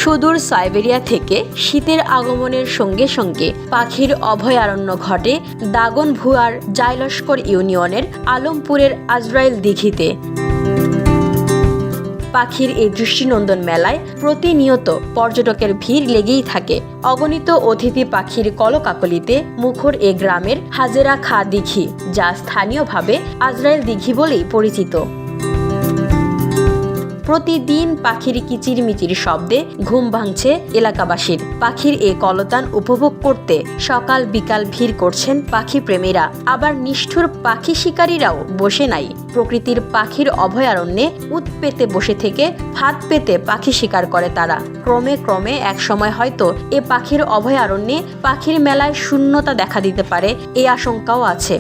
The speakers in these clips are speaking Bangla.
সুদূর সাইবেরিয়া থেকে শীতের আগমনের সঙ্গে সঙ্গে পাখির অভয়ারণ্য ঘটে দাগনভূয়ার জাইলস্কর ইউনিয়নের আলমপুরের আজরাইল দিঘিতে। পাখির এই দৃষ্টিনন্দন মেলায় প্রতিনিয়ত পর্যটকের ভিড় লেগেই থাকে। অগণিত অতিথি পাখির কলকাকলিতে মুখর এ গ্রামের হাজেরা খা দিঘি, যা স্থানীয়ভাবে আজরাইল দিঘি বলেই পরিচিত। প্রতিদিন পাখির কিচিরমিচির শব্দে ঘুম ভাঙছে এলাকাবাসীর। পাখির এই কলতান উপভোগ করতে সকাল বিকাল ভিড় করছেন পাখি প্রেমীরা। আবার নিষ্ঠুর পাখি শিকারীরাও বসে নাই। প্রকৃতির পাখির অভয়ারণ্যে উত পেতে বসে থেকে ফাঁদ পেতে পাখি শিকার করে তারা। ক্রমে ক্রমে এক সময় হয়তো এ পাখির অভয়ারণ্যে পাখির মেলায় শূন্যতা দেখা দিতে পারে, এই আশঙ্কাও আছে।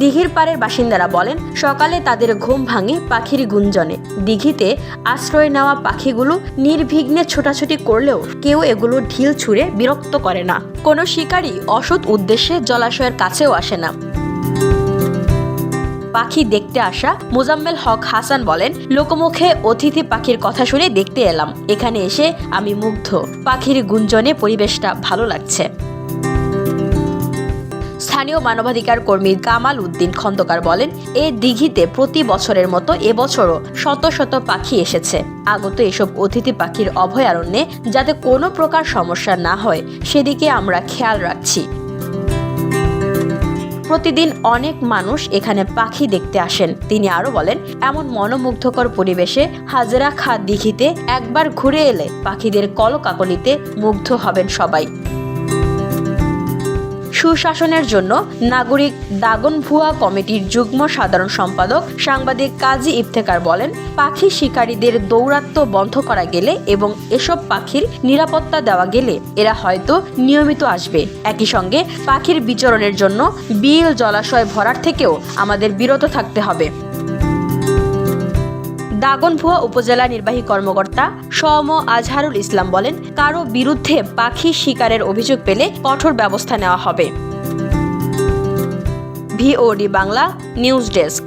দিঘির পাড়ের বাসিন্দারা বলেন, সকালে তাদের ঘুম ভাঙে পাখির গুঞ্জনে। দিঘিতে আশ্রয় নেওয়া পাখিগুলো নির্বিঘ্নে ছোটাছুটি করলেও কেউ এগুলো ঢিল ছুঁড়ে বিরক্ত করে না। কোনো শিকারী অসৎ উদ্দেশ্যে জলাশয়ের কাছেও আসে না। পাখি দেখতে আসা মোজাম্মেল হক হাসান বলেন, লোকমুখে অতিথি পাখির কথা শুনে দেখতে এলাম। এখানে এসে আমি মুগ্ধ। পাখির গুঞ্জনে পরিবেশটা ভালো লাগছে। স্থানীয় মানবাধিকার কর্মী কামাল উদ্দিন খন্দকার বলেন, এই দিঘিতে প্রতি বছরের মতো এবছরও শত শত পাখি এসেছে। আগত এসব অতিথি পাখির অভয়ারণ্যে যাতে কোনো প্রকার সমস্যা না হয় সেদিকে আমরা খেয়াল রাখছি। প্রতিদিন অনেক মানুষ এখানে পাখি দেখতে আসেন। তিনি আরো বলেন, এমন মনোমুগ্ধকর পরিবেশে হাজেরা খা দিঘিতে একবার ঘুরে এলে পাখিদের কলকাকলিতে মুগ্ধ হবেন সবাই। সুশাসনের জন্য নাগরিক দাগনভূয়া কমিটির যুগ্ম সাধারণ সম্পাদক সাংবাদিক কাজী ইফতেখার বলেন, পাখি শিকারীদের দৌরাত্ম্য বন্ধ করা গেলে এবং এসব পাখির নিরাপত্তা দেওয়া গেলে এরা হয়তো নিয়মিত আসবে। একই সঙ্গে পাখির বিচরণের জন্য বিল জলাশয় ভরাট থেকেও আমাদের বিরত থাকতে হবে। দাগনভূয়া উপজেলা নির্বাহী কর্মকর্তা সম আজহারুল ইসলাম বলেন, কারো বিরুদ্ধে পাখি শিকারের অভিযোগ পেলে কঠোর ব্যবস্থা নেওয়া হবে। VOD Bangla news desk.